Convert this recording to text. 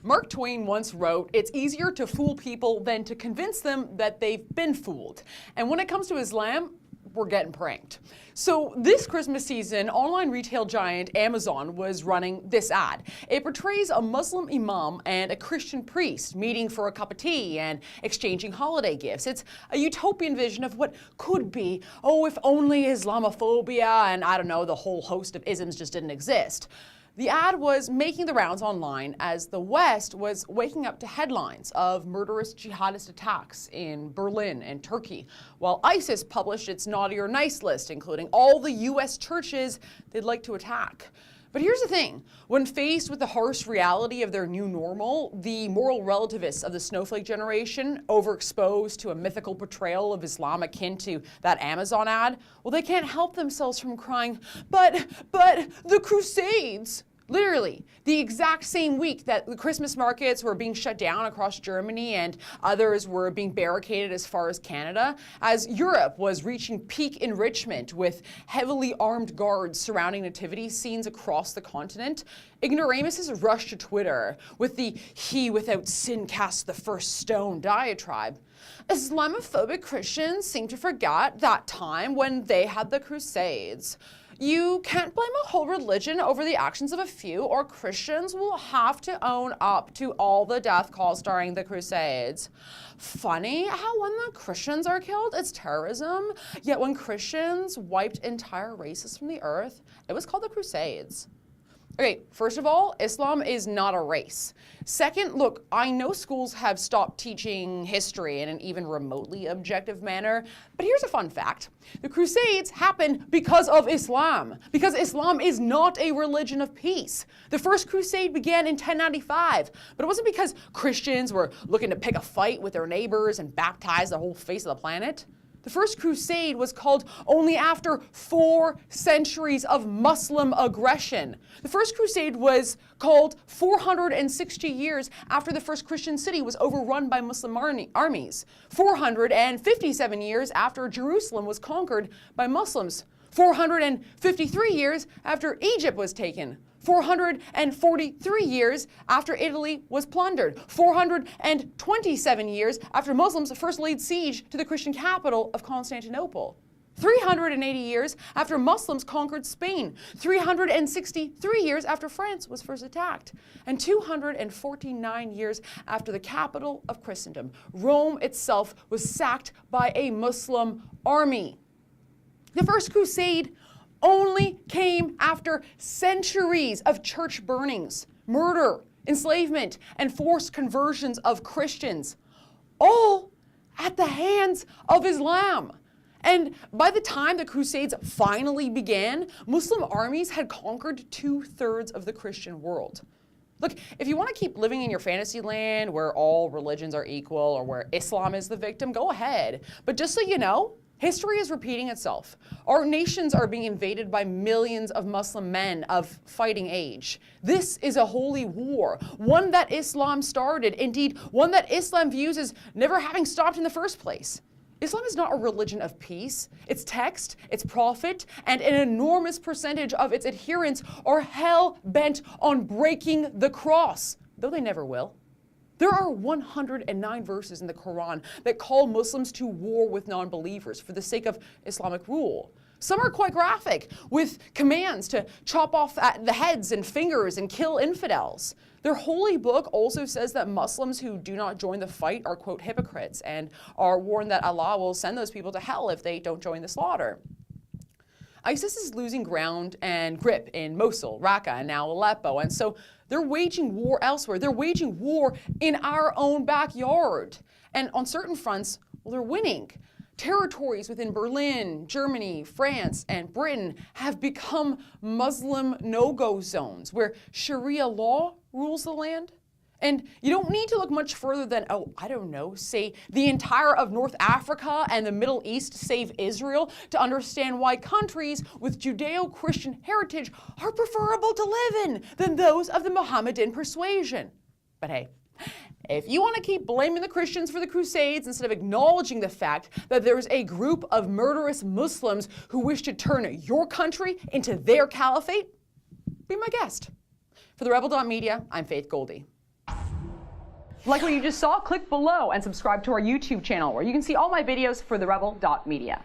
Mark Twain once wrote, "It's easier to fool people than to convince them that they've been fooled." And when it comes to Islam, we're getting pranked. So this Christmas season, online retail giant Amazon was running this ad. It portrays a Muslim imam and a Christian priest meeting for a cup of tea and exchanging holiday gifts. It's a utopian vision of what could be. Oh, if only Islamophobia and I don't know, the whole host of isms just didn't exist. The ad was making the rounds online as the West was waking up to headlines of murderous jihadist attacks in Berlin and Turkey, while ISIS published its naughty or nice list, including all the US churches they'd like to attack. But here's the thing, when faced with the harsh reality of their new normal, the moral relativists of the snowflake generation, overexposed to a mythical portrayal of Islam akin to that Amazon ad, well, they can't help themselves from crying, but the Crusades. Literally, the exact same week that the Christmas markets were being shut down across Germany and others were being barricaded as far as Canada, as Europe was reaching peak enrichment with heavily armed guards surrounding nativity scenes across the continent, ignoramuses rushed to Twitter with the "he without sin cast the first stone" diatribe. Islamophobic Christians seem to forget that time when they had the Crusades. You can't blame a whole religion over the actions of a few, or Christians will have to own up to all the death calls during the Crusades. Funny how when the Christians are killed, it's terrorism, yet when Christians wiped entire races from the earth, it was called the Crusades. Okay, first of all, Islam is not a race. Second, look, I know schools have stopped teaching history in an even remotely objective manner, but here's a fun fact. The Crusades happened because of Islam, because Islam is not a religion of peace. The first crusade began in 1095, but it wasn't because Christians were looking to pick a fight with their neighbors and baptize the whole face of the planet. The first crusade was called only after 4 centuries of Muslim aggression. The first crusade was called 460 years after the first Christian city was overrun by Muslim armies. 457 years after Jerusalem was conquered by Muslims. 453 years after Egypt was taken. 443 years after Italy was plundered, 427 years after Muslims first laid siege to the Christian capital of Constantinople, 380 years after Muslims conquered Spain, 363 years after France was first attacked, and 249 years after the capital of Christendom, Rome itself, was sacked by a Muslim army. The First Crusade only came after centuries of church burnings, murder, enslavement, and forced conversions of Christians, all at the hands of Islam. And by the time the Crusades finally began, Muslim armies had conquered 2/3 of the Christian world. Look, if you want to keep living in your fantasy land where all religions are equal or where Islam is the victim, go ahead. But just so you know, history is repeating itself. Our nations are being invaded by millions of Muslim men of fighting age. This is a holy war, one that Islam started, indeed, one that Islam views as never having stopped in the first place. Islam is not a religion of peace. Its text, its prophet, and an enormous percentage of its adherents are hell-bent on breaking the cross, though they never will. There are 109 verses in the Quran that call Muslims to war with non-believers for the sake of Islamic rule. Some are quite graphic, with commands to chop off the heads and fingers and kill infidels. Their holy book also says that Muslims who do not join the fight are, quote, hypocrites, and are warned that Allah will send those people to hell if they don't join the slaughter. ISIS is losing ground and grip in Mosul, Raqqa, and now Aleppo, and so they're waging war elsewhere. They're waging war in our own backyard. And on certain fronts, well, they're winning. Territories within Berlin, Germany, France, and Britain have become Muslim no-go zones where Sharia law rules the land. And you don't need to look much further than, say the entire of North Africa and the Middle East, save Israel, to understand why countries with Judeo-Christian heritage are preferable to live in than those of the Mohammedan persuasion. But hey, if you want to keep blaming the Christians for the Crusades instead of acknowledging the fact that there's a group of murderous Muslims who wish to turn your country into their caliphate, be my guest. For the Rebel.Media, I'm Faith Goldie. Like what you just saw, click below and subscribe to our YouTube channel where you can see all my videos for therebel.media.